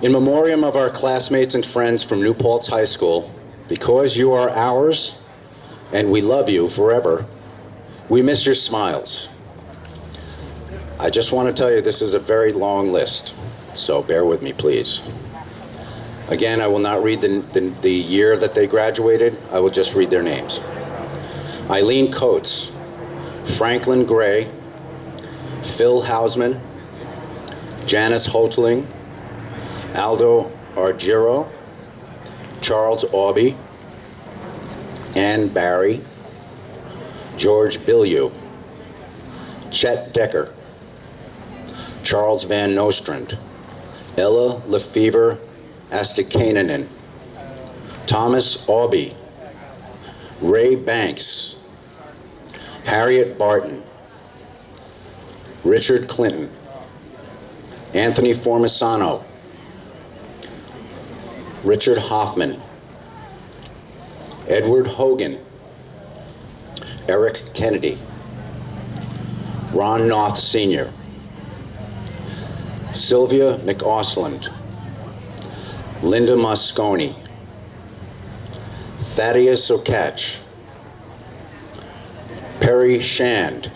In memoriam of our classmates and friends from New Paltz High School, because you are ours and we love you forever, we miss your smiles. I just want to tell you this is a very long list, so bear with me, please. Again, I will not read the year that they graduated. I will just read their names. Eileen Coates, Franklin Gray, Phil Hausman, Janice Hotling, Aldo Argiro, Charles Aubie, Ann Barry, George Bilyeu, Chet Decker, Charles Van Nostrand, Ella Lefevre Astikainen, Thomas Aubie, Ray Banks, Harriet Barton, Richard Clinton, Anthony Formisano, Richard Hoffman, Edward Hogan, Eric Kennedy, Ron Noth Sr., Sylvia McAusland, Linda Moscone, Thaddeus Okatch, Perry Shand,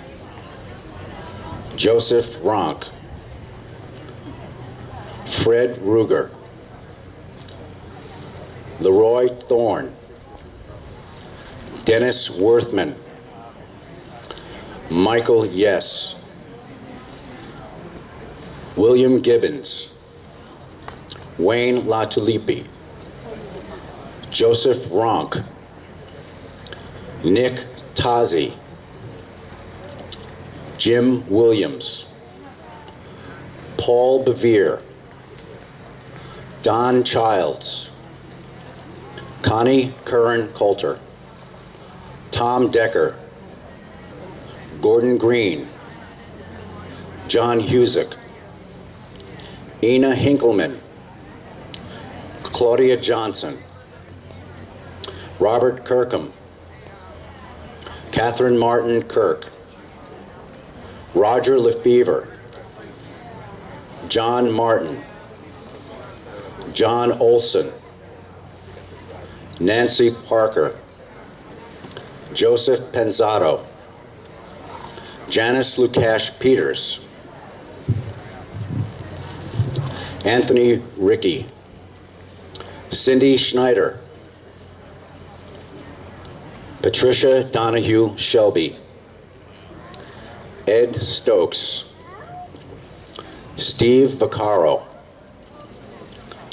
Joseph Ronk, Fred Ruger, Leroy Thorne, Dennis Worthman, Michael Yess, William Gibbons, Wayne Latulipi, Joseph Ronk, Nick Tazi, Jim Williams, Paul Bevere, Don Childs, Connie Curran Coulter, Tom Decker, Gordon Green, John Husick, Ina Hinkleman, Claudia Johnson, Robert Kirkham, Catherine Martin Kirk, Roger Lefevre, John Martin, John Olson, Nancy Parker, Joseph Penzato, Janice Lukash Peters, Anthony Rickey, Cindy Schneider, Patricia Donahue Shelby, Ed Stokes, Steve Vaccaro,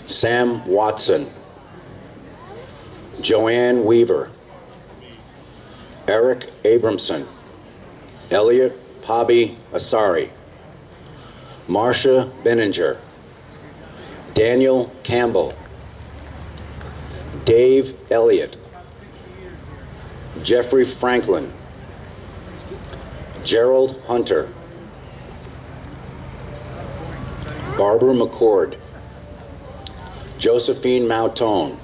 Sam Watson, Joanne Weaver, Eric Abramson, Elliot Hobby Asari, Marcia Benninger, Daniel Campbell, Dave Elliott, Jeffrey Franklin, Gerald Hunter, Barbara McCord, Josephine Mautone,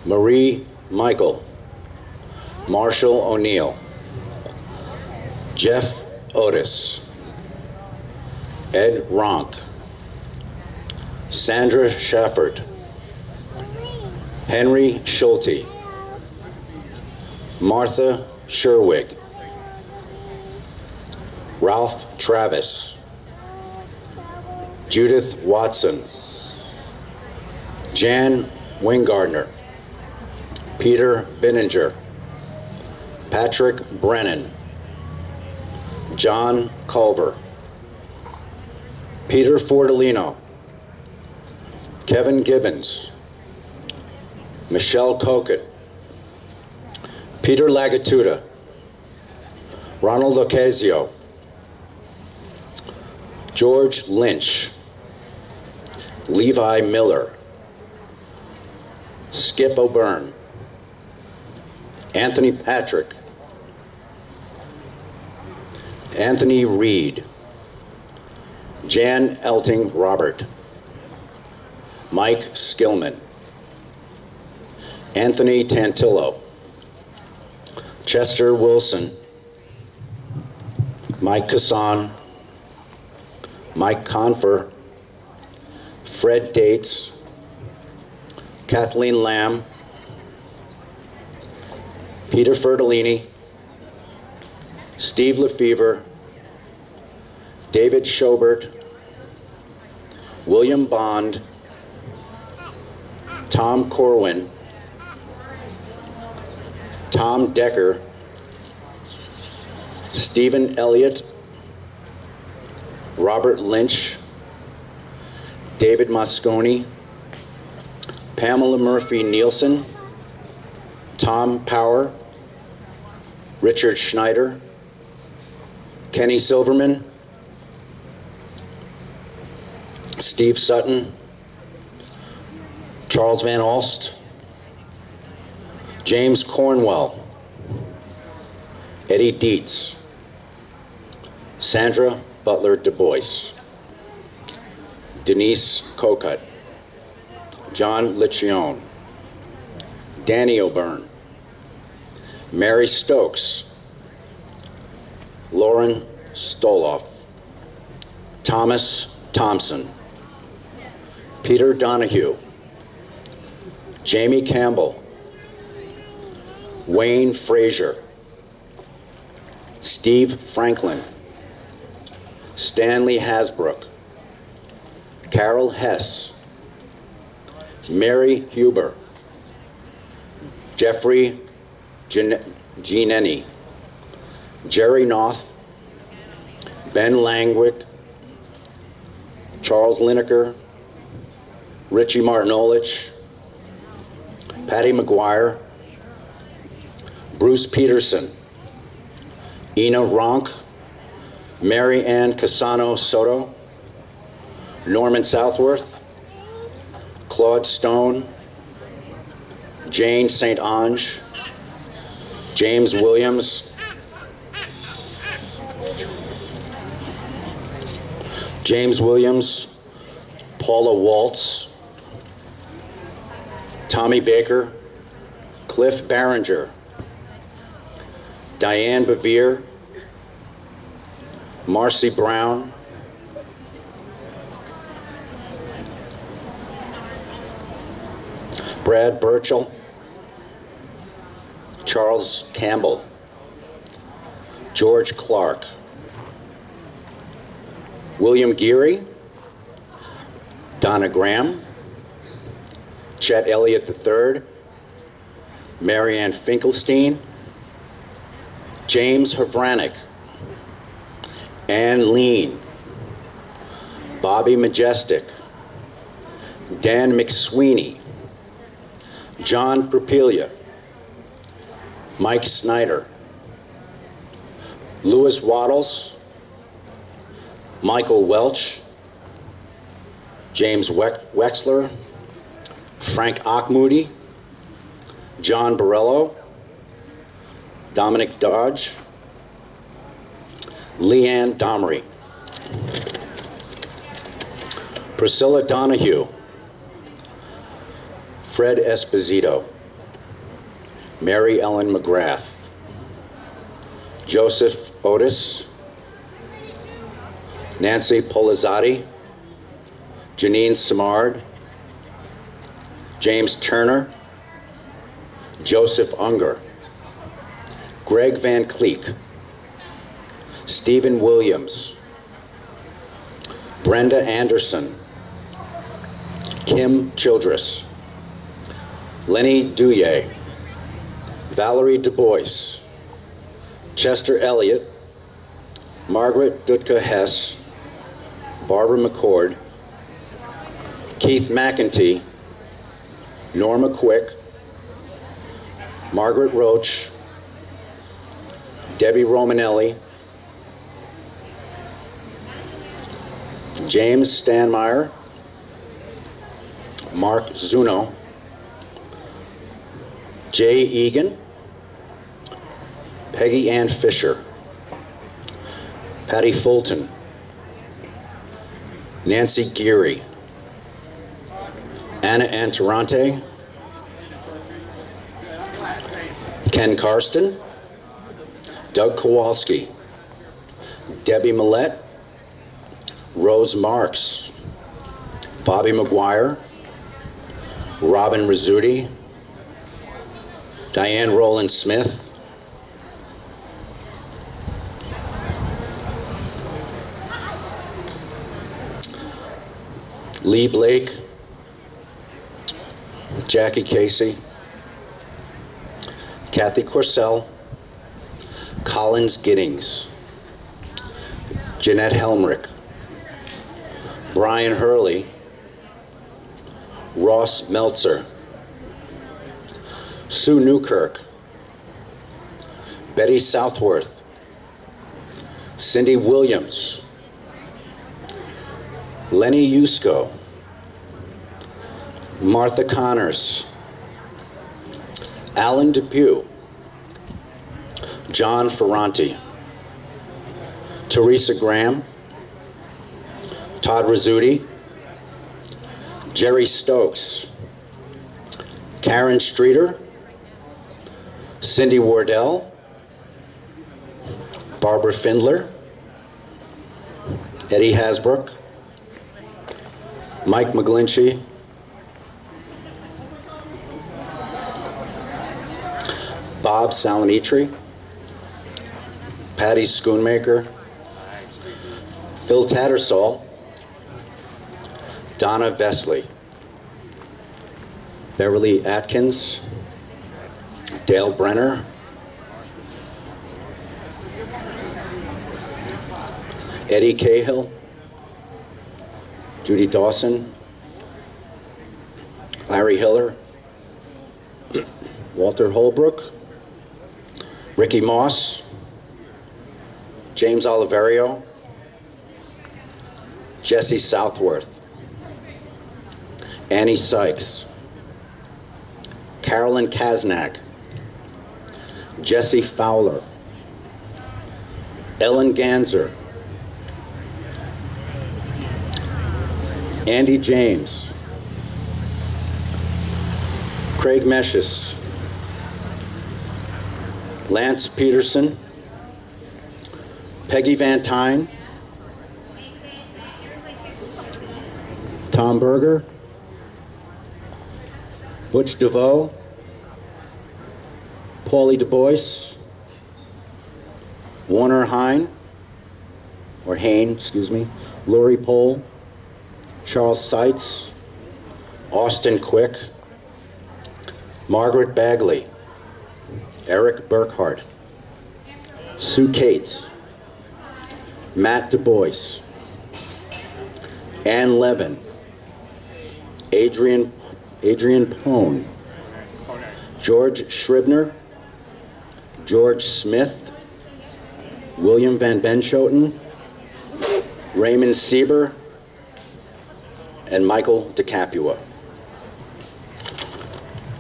Marie Michael, Marshall O'Neill, Jeff Otis, Ed Ronk, Sandra Shafford, Henry Schulte, Martha Sherwig, Ralph Travis, Judith Watson, Jan Wingardner, Peter Binninger, Patrick Brennan, John Culver, Peter Fortolino, Kevin Gibbons, Michelle Kokett, Peter Lagatuda, Ronald Ocasio, George Lynch, Levi Miller, Skip O'Byrne, Anthony Patrick, Anthony Reed, Jan Elting Robert, Mike Skillman, Anthony Tantillo, Chester Wilson, Mike Casson, Mike Confer, Fred Dates, Kathleen Lamb, Peter Fertolini, Steve Lefevre, David Schobert, William Bond, Tom Corwin, Tom Decker, Stephen Elliott, Robert Lynch, David Moscone, Pamela Murphy Nielsen, Tom Power, Richard Schneider, Kenny Silverman, Steve Sutton, Charles Van Alst, James Cornwell, Eddie Dietz, Sandra Butler Du Bois, Denise Kokut, John Liccione, Danny O'Byrne, Mary Stokes, Lauren Stoloff, Thomas Thompson, Peter Donahue, Jamie Campbell, Wayne Frazier, Steve Franklin, Stanley Hasbrook, Carol Hess, Mary Huber, Jeffrey Ginenni, Jerry Noth, Ben Langwick, Charles Lineker, Richie Martinolich, Patty McGuire, Bruce Peterson, Ina Ronk, Mary Ann Casano Soto, Norman Southworth, Claude Stone, Jane St. Ange, James Williams, Paula Waltz, Tommy Baker, Cliff Barringer, Diane Bevere, Marcy Brown, Brad Burchell, Charles Campbell, George Clark, William Geary, Donna Graham, Chet Elliott III, Marianne Finkelstein, James Havranek, Ann Lean, Bobby Majestic, Dan McSweeney, John Propelia, Mike Snyder, Louis Waddles, Michael Welch, James Wexler, Frank Ochmoody, John Borello, Dominic Dodge, Leanne Domery, Priscilla Donahue, Fred Esposito, Mary Ellen McGrath, Joseph Otis, Nancy Polizzotti, Janine Simard, James Turner, Joseph Unger, Greg Van Cleek, Stephen Williams, Brenda Anderson, Kim Childress, Lenny Douye, Valerie Du Bois, Chester Elliott, Margaret Dutka Hess, Barbara McCord, Keith McEntee, Norma Quick, Margaret Roach, Debbie Romanelli, James Stanmeyer, Mark Zuno, Jay Egan, Peggy Ann Fisher, Patty Fulton, Nancy Geary, Anna Antarante, Ken Karsten, Doug Kowalski, Debbie Millette, Rose Marks, Bobby McGuire, Robin Rizzuti, Diane Rowland Smith, Lee Blake, Jackie Casey, Kathy Corsell, Collins Giddings, Jeanette Helmrich, Brian Hurley, Ross Meltzer, Sue Newkirk, Betty Southworth, Cindy Williams, Lenny Yusko, Martha Connors, Alan Depew, John Ferranti, Teresa Graham, Todd Rizzuti, Jerry Stokes, Karen Streeter, Cindy Wardell, Barbara Findler, Eddie Hasbrook, Mike McGlinchey, Bob Salinitri, Patty Schoonmaker, Phil Tattersall, Donna Vesley, Beverly Atkins, Dale Brenner, Eddie Cahill, Judy Dawson, Larry Hiller, Walter Holbrook, Ricky Moss, James Oliverio, Jesse Southworth, Annie Sykes, Carolyn Kaznak, Jesse Fowler, Ellen Ganser, Andy James, Craig Meshes, Lance Peterson, Peggy Van Tyne, Tom Berger, Butch DeVoe, Paulie Du Bois, Warner Hine, or Hain, excuse me, Lori Pohl, Charles Seitz, Austin Quick, Margaret Bagley, Eric Burkhart, Sue Cates, Matt Du Bois, Ann Levin, Adrian Pone, George Scribner, George Smith, William Van Benschoten, Raymond Sieber, and Michael DeCapua.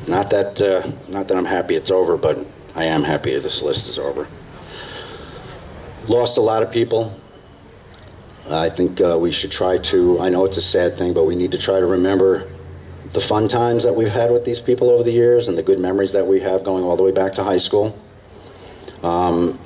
Not that I'm happy it's over, but I am happy this list is over. Lost a lot of people. I think we should try to, I know it's a sad thing, but we need to try to remember the fun times that we've had with these people over the years and the good memories that we have going all the way back to high school.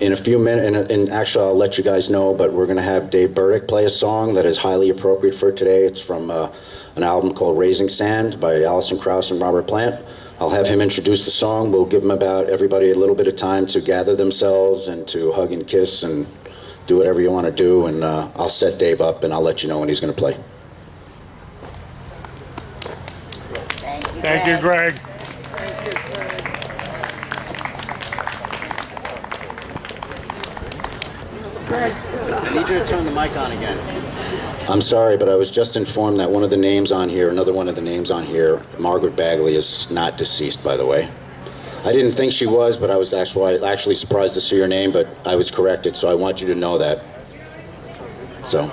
In a few minutes, and actually I'll let you guys know, but we're going to have Dave Burdick play a song that is highly appropriate for today. It's from an album called Raising Sand by Alison Krauss and Robert Plant. I'll have him introduce the song. We'll give everybody a little bit of time to gather themselves and to hug and kiss and do whatever you want to do, and I'll set Dave up and I'll let you know when he's going to play. Thank you, Greg. I need you to turn the mic on again. I'm sorry, but I was just informed that one of the names on here, another one of the names on here, Margaret Bagley, is not deceased, by the way. I didn't think she was, but I was actually surprised to see her name, but I was corrected, so I want you to know that. So,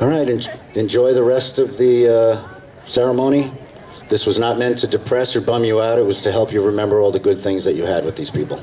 all right, enjoy the rest of the ceremony. This was not meant to depress or bum you out. It was to help you remember all the good things that you had with these people.